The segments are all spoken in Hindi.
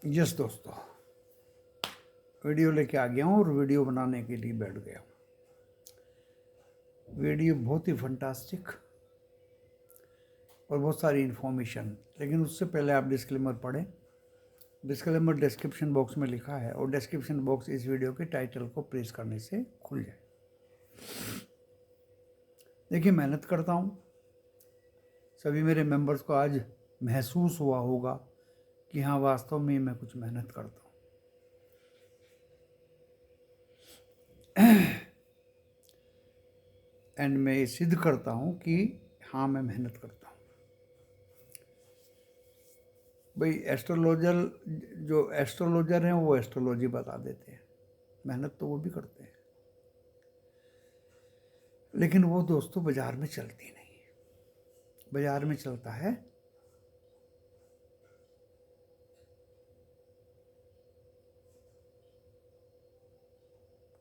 यस दोस्तों, वीडियो लेके आ गया हूँ और वीडियो बनाने के लिए बैठ गया हूँ। वीडियो बहुत ही फंटास्टिक और बहुत सारी इन्फॉर्मेशन, लेकिन उससे पहले आप डिस्क्लेमर पढ़ें। डिस्क्लेमर डिस्क्रिप्शन बॉक्स में लिखा है और डिस्क्रिप्शन बॉक्स इस वीडियो के टाइटल को प्रेस करने से खुल जाए। देखिए, मेहनत करता हूँ। सभी मेरे मेंबर्स को आज महसूस हुआ होगा कि हाँ, वास्तव में मैं कुछ मेहनत करता हूँ। एंड मैं ये सिद्ध करता हूँ कि हाँ, मैं मेहनत करता हूँ। भाई, जो एस्ट्रोलॉजर हैं वो एस्ट्रोलॉजी बता देते हैं, मेहनत तो वो भी करते हैं, लेकिन वो दोस्तों बाजार में चलती नहीं है। बाजार में चलता है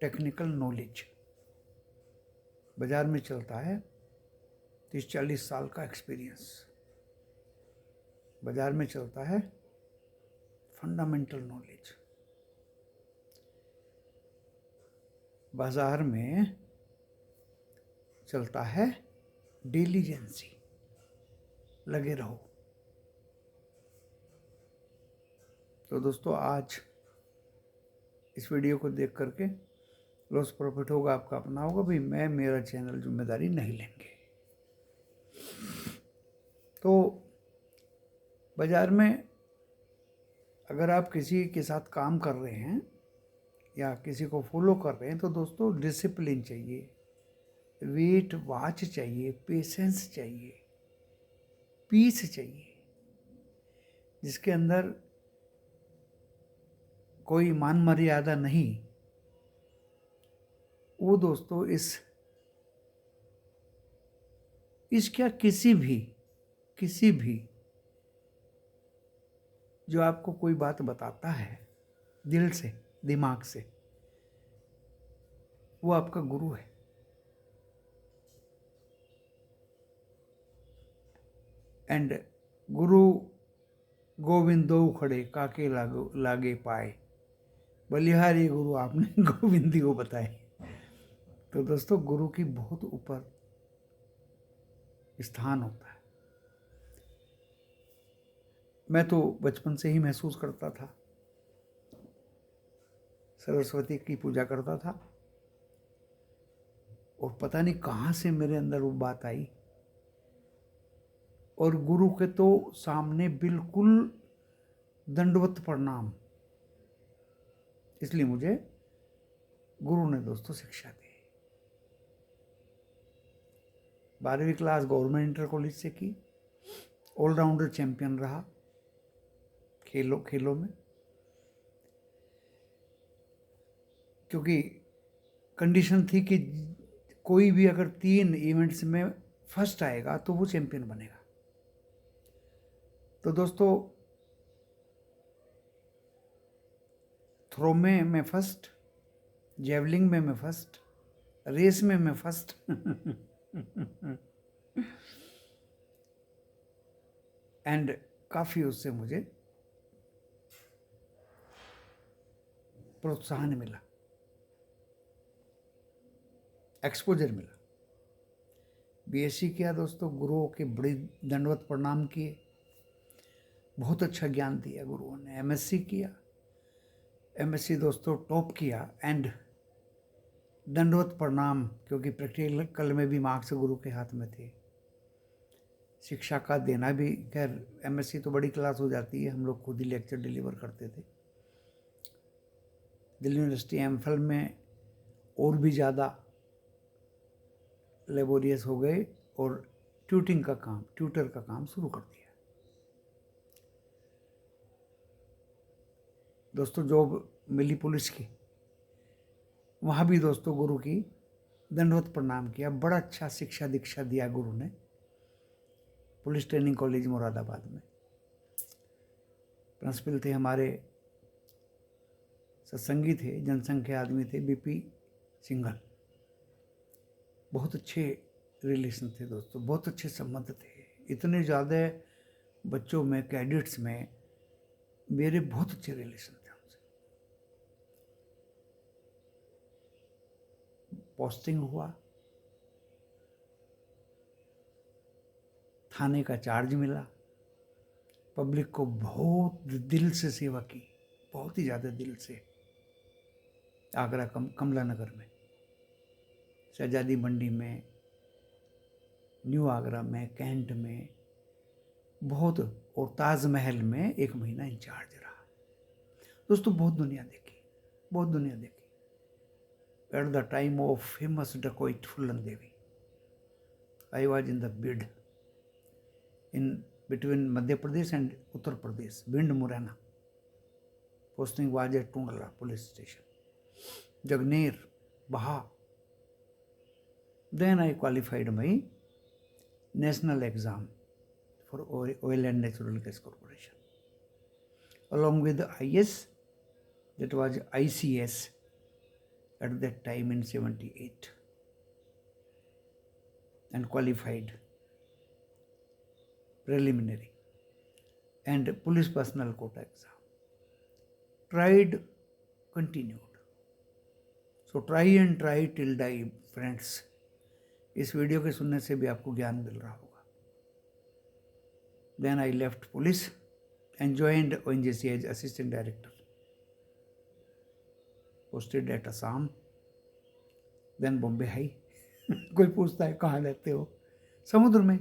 टेक्निकल नॉलेज, बाजार में चलता है 30-40 साल का एक्सपीरियंस, बाजार में चलता है फंडामेंटल नॉलेज, बाजार में चलता है डिलीजेंसी, लगे रहो। तो दोस्तों, आज इस वीडियो को देख करके लॉस प्रॉफिट होगा आपका अपना होगा, भाई मेरा चैनल जिम्मेदारी नहीं लेंगे। तो बाजार में अगर आप किसी के साथ काम कर रहे हैं या किसी को फॉलो कर रहे हैं तो दोस्तों डिसिप्लिन चाहिए, वेट वॉच चाहिए, पेशेंस चाहिए, पीस चाहिए, जिसके अंदर कोई मान मर्यादा नहीं। वो दोस्तों इस क्या किसी भी जो आपको कोई बात बताता है दिल से, दिमाग से, वो आपका गुरु है। एंड गुरु गोविंदो खड़े काके लागे पाए, बलिहारी गुरु आपने गोविंदी को बताए। तो दोस्तों, गुरु की बहुत ऊपर स्थान होता है। मैं तो बचपन से ही महसूस करता था, सरस्वती की पूजा करता था और पता नहीं कहाँ से मेरे अंदर वो बात आई, और गुरु के तो सामने बिल्कुल दंडवत प्रणाम। इसलिए मुझे गुरु ने दोस्तों शिक्षा दी। 12वीं क्लास गवर्नमेंट इंटर कॉलेज से की, ऑलराउंडर चैंपियन रहा खेलों में, क्योंकि कंडीशन थी कि कोई भी अगर 3 इवेंट्स में फर्स्ट आएगा तो वो चैंपियन बनेगा। तो दोस्तों, थ्रो में मैं फर्स्ट, जेवलिंग में मैं फर्स्ट, रेस में मैं फर्स्ट एंड काफ़ी उससे मुझे प्रोत्साहन मिला, एक्सपोजर मिला। बीएससी किया दोस्तों, गुरुओं के बड़ी दंडवत प्रणाम किए, बहुत अच्छा ज्ञान दिया गुरुओं ने। एमएससी किया, एमएससी दोस्तों टॉप किया, एंड दंडवत प्रणाम, क्योंकि प्रैक्टिकल में भी मार्क्स गुरु के हाथ में थे। शिक्षा का देना भी, खैर एमएससी तो बड़ी क्लास हो जाती है, हम लोग खुद ही लेक्चर डिलीवर करते थे। दिल्ली यूनिवर्सिटी एमफिल में और भी ज़्यादा लेबोरियस हो गए और ट्यूटर का काम शुरू कर दिया। दोस्तों, जॉब मिली पुलिस की, वहाँ भी दोस्तों गुरु की दंडवत प्रणाम किया। बड़ा अच्छा शिक्षा दीक्षा दिया गुरु ने। पुलिस ट्रेनिंग कॉलेज मुरादाबाद में प्रिंसिपल थे हमारे, सत्संगी थे, जनसंघ के आदमी थे, बीपी सिंघल। बहुत अच्छे रिलेशन थे दोस्तों, बहुत अच्छे संबंध थे। इतने ज़्यादा बच्चों में, कैडेट्स में मेरे बहुत अच्छे रिलेशन थे उनसे। पोस्टिंग हुआ, थाने का चार्ज मिला, पब्लिक को बहुत दिल से सेवा की, बहुत ही ज़्यादा दिल से। आगरा कमला नगर में, शहजादी मंडी में, न्यू आगरा में, कैंट में, बहुत, और ताजमहल में 1 महीना इंचार्ज रहा। दोस्तों बहुत दुनिया देखी, बहुत दुनिया देखी। At the time of famous dacoit Phulan Devi, I was in the bid in between Madhya Pradesh and Uttar Pradesh, Bhind Morena. Posting was at Tundla police station, Jagner, बहा। Then I qualified my national exam for Oil and Natural Gas Corporation, along with the IS, that was ICS at that time in 78, and qualified preliminary and police personnel quota exam. Tried, continued. So try and try till die, friends. इस वीडियो के सुनने से भी आपको ज्ञान मिल रहा होगा। Then I left police and joined ONGC as assistant director, posted at Assam, then Bombay High. कोई पूछता है कहाँ रहते हो? समुद्र में।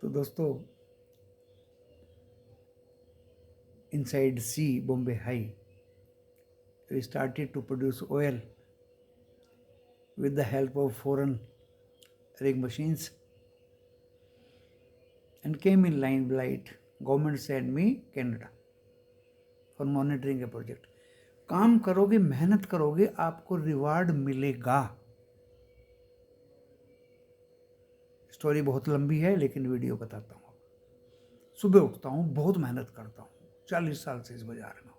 तो दोस्तों, inside sea, Bombay High, we started to produce oil with the help of foreign rig machines, and came in limelight. Government sent me Canada for monitoring a project. काम करोगे, मेहनत करोगे, आपको रिवार्ड मिलेगा। स्टोरी बहुत लंबी है, लेकिन वीडियो बताता हूँ। सुबह उठता हूँ, बहुत मेहनत करता हूँ, 40 साल से इस बाजार में हूँ।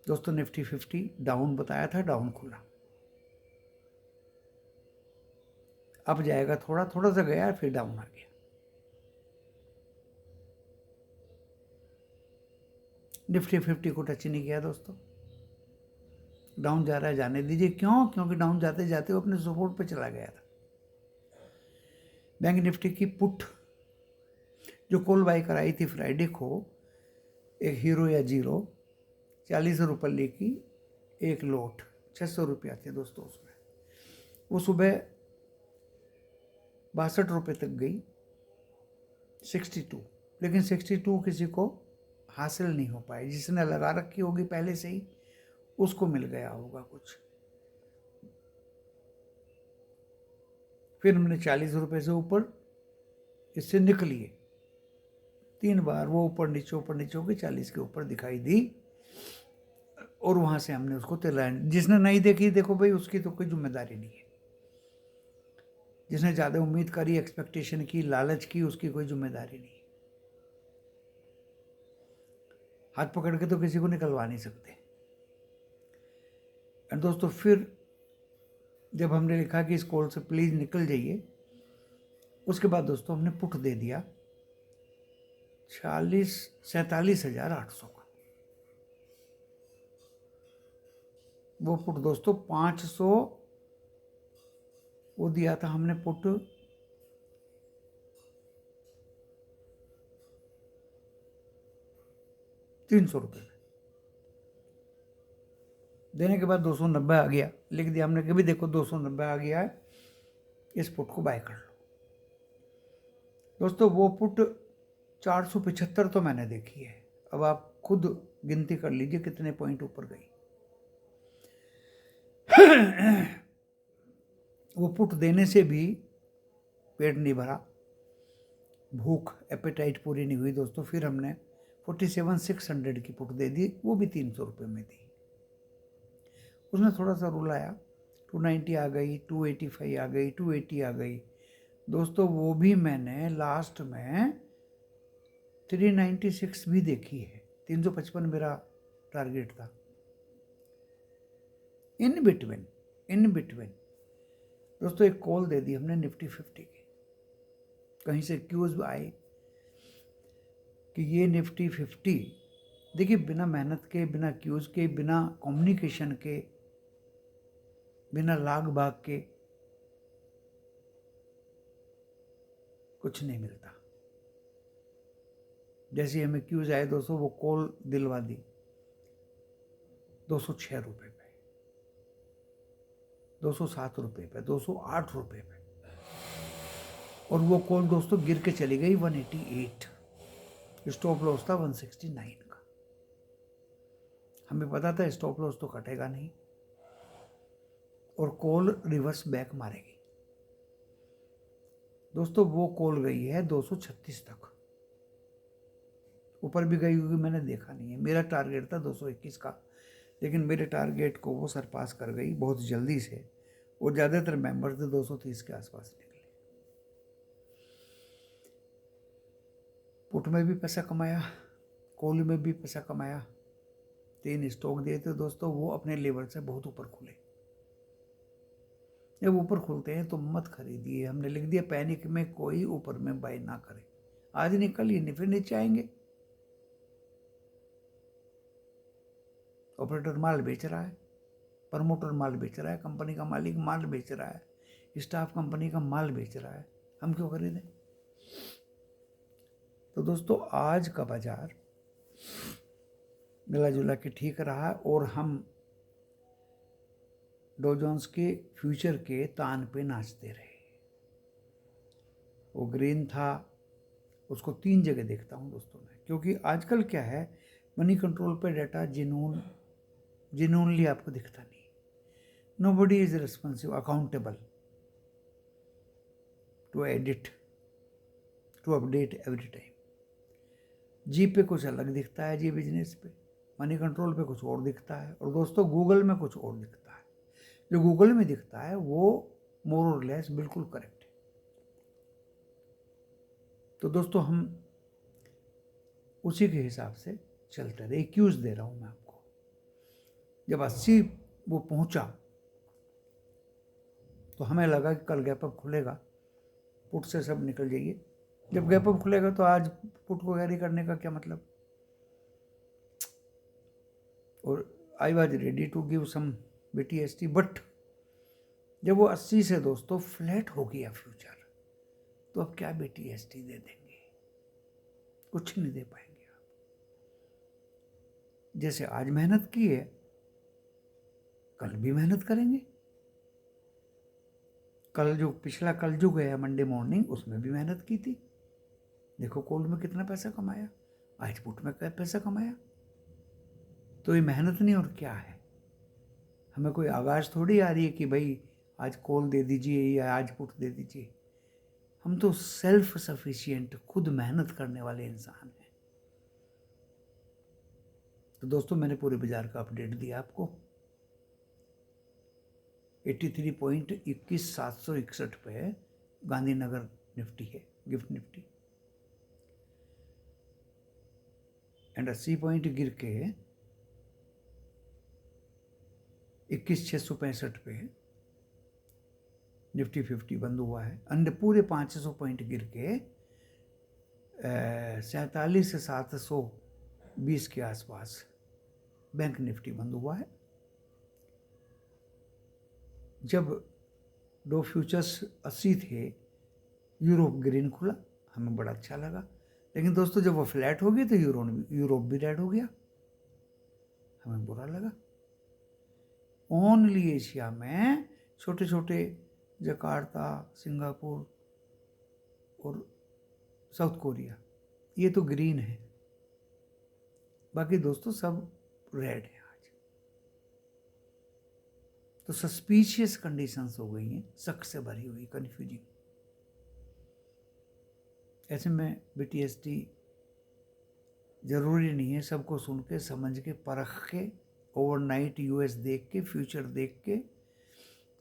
दोस्तों निफ्टी 50 डाउन बताया था, डाउन खुला। अब जाएगा, थोड़ा थोड़ा सा गया, फिर डाउन आ गया। निफ्टी 50 को टच नहीं किया दोस्तों। डाउन जा रहा है, जाने दीजिए। क्यों? क्योंकि डाउन जाते जाते वो अपने सपोर्ट पे चला गया था। बैंक निफ्टी की पुट जो कॉल बाई कराई थी फ्राइडे को, एक हीरो या जीरो, 40 रुपये लेकी एक लोट, 600 रुपया थे दोस्तों उसमें। वो सुबह 62 रुपये तक गई, 62, लेकिन 62 किसी को हासिल नहीं हो पाई। जिसने लगा रखी होगी पहले से ही, उसको मिल गया होगा कुछ। फिर हमने 40 रुपये से ऊपर इससे निकलिए, 3 बार वो ऊपर नीचे होकर 40 के ऊपर दिखाई दी, और वहां से हमने उसको तिलाया। जिसने नहीं देखी, देखो भाई, उसकी तो कोई जिम्मेदारी नहीं है। जिसने ज़्यादा उम्मीद करी, एक्सपेक्टेशन की, लालच की, उसकी कोई जिम्मेदारी नहीं। हाथ पकड़ के तो किसी को निकलवा नहीं सकते। एंड दोस्तों, फिर जब हमने लिखा कि इस कॉल से प्लीज निकल जाइए, उसके बाद दोस्तों हमने पुट दे दिया 47,800 का। वो पुट दोस्तों 500 वो दिया था हमने पुट, ₹300 में देने के बाद 290 आ गया। लिख दिया हमने कि भी देखो 290 आ गया है, इस पुट को बाय कर लो। दोस्तों वो पुट 475 तो मैंने देखी है। अब आप खुद गिनती कर लीजिए कितने पॉइंट ऊपर गई। वो पुट देने से भी पेट नहीं भरा, भूख, एपेटाइट पूरी नहीं हुई दोस्तों। फिर हमने 47,600 की पुट दे दी, वो भी 300 रुपये में दी। उसने थोड़ा सा रूल आया, 290 आ गई, 285 आ गई, 280 आ गई दोस्तों। वो भी मैंने लास्ट में 396 भी देखी है। 355 मेरा टारगेट था। इन बिटवीन दोस्तों एक कॉल दे दी हमने निफ्टी 50 की। कहीं से क्यूज आए कि ये निफ्टी 50, देखिए बिना मेहनत के, बिना क्यूज के, बिना कम्युनिकेशन के, बिना लाग बाग के कुछ नहीं मिलता। जैसे हमें क्यूज आए दोस्तों, वो कॉल दिलवा दी 206 रुपये पे, 207 रुपये पे, 208 रुपये पे, और वो कॉल दोस्तों गिर के चली गई 188। स्टॉप लॉस था 169 का। हमें पता था स्टॉप लॉस तो कटेगा नहीं और कॉल रिवर्स बैक मारेगी। दोस्तों वो कॉल गई है 236 तक, ऊपर भी गई होगी, मैंने देखा नहीं है। मेरा टारगेट था 221 का, लेकिन मेरे टारगेट को वो सरपास कर गई बहुत जल्दी से, और ज़्यादातर मेंबर थे 230 के आसपास निकले। पुट में भी पैसा कमाया, कॉल में भी पैसा कमाया। 3 स्टॉक दिए थे दोस्तों, वो अपने लेवल से बहुत ऊपर खुले। जब ऊपर खुलते हैं तो मत खरीदिए। हमने लिख दिया पैनिक में कोई ऊपर में बाय ना करे। आज निकल ये नहीं, फिर नीचे आएंगे। ऑपरेटर माल बेच रहा है, प्रमोटर माल बेच रहा है, कंपनी का मालिक माल बेच रहा है, स्टाफ कंपनी का माल बेच रहा है, हम क्यों खरीदें? तो दोस्तों आज का बाजार मिला जुला के ठीक रहा, और हम डॉ जोन्स के फ्यूचर के तान पे नाचते रहे। वो ग्रीन था, उसको 3 जगह देखता हूँ दोस्तों मैं, क्योंकि आजकल क्या है, मनी कंट्रोल पे डाटा जिनूनली आपको दिखता नहीं। Nobody is responsible accountable to edit, to update every time. Zee पे कुछ अलग दिखता है, जी बिजनेस पे, मनी कंट्रोल पे कुछ और दिखता है, और दोस्तों गूगल में कुछ और दिखता है। जो गूगल में दिखता है वो मोर और लेस बिल्कुल करेक्ट है। तो दोस्तों हम उसी के हिसाब से चलते रहे। क्यूज दे रहा हूँ मैं आपको। जब 80 वो पहुंचा तो हमें लगा कि कल गैप अप खुलेगा, पुट से सब निकल जाइए। जब गैप अप खुलेगा तो आज पुट को कैरी करने का क्या मतलब? और I was ready to give some BTST, but जब वो 80 से दोस्तों फ्लैट हो गया फ्यूचर, तो अब क्या BTST दे देंगे? कुछ नहीं दे पाएंगे आप। जैसे आज मेहनत की है, कल भी मेहनत करेंगे। पिछला कल जो गया मंडे मॉर्निंग, उसमें भी मेहनत की थी। देखो कॉल में कितना पैसा कमाया, आज पुट में क्या पैसा कमाया। तो ये मेहनत नहीं और क्या है? हमें कोई आगाज थोड़ी आ रही है कि भाई आज कॉल दे दीजिए या आज पुट दे दीजिए। हम तो सेल्फ सफिशिएंट, खुद मेहनत करने वाले इंसान हैं। तो दोस्तों मैंने पूरे बाजार का अपडेट दिया आपको। 83.21761 पे गांधीनगर निफ्टी है, गिफ्ट निफ्टी, एंड 80 पॉइंट गिर के 21,665 पे निफ्टी 50 बंद हुआ है। अंडे पूरे 500 पॉइंट गिर के 47,720 के आसपास बैंक निफ्टी बंद हुआ है। जब डो फ्यूचर्स 80 थे, यूरोप ग्रीन खुला, हमें बड़ा अच्छा लगा। लेकिन दोस्तों जब वो फ्लैट हो गई तो यूरोप भी रेड हो गया, हमें बुरा लगा। ओनली एशिया में छोटे छोटे जकार्ता, सिंगापुर और साउथ कोरिया, ये तो ग्रीन है, बाकी दोस्तों सब रेड है आज। तो सस्पिशियस कंडीशंस हो गई हैं, शक से भरी हुई, कंफ्यूजिंग। ऐसे में BTST जरूरी नहीं है सबको सुन के, समझ के, परख के, ओवरनाइट US देख के, फ्यूचर देख के,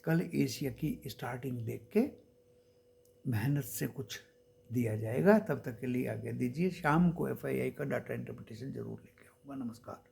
कल एशिया की स्टार्टिंग देख के मेहनत से कुछ दिया जाएगा। तब तक के लिए आगे दीजिए। शाम को FII का डाटा इंटरप्रिटेशन जरूर लेके आऊँगा। नमस्कार।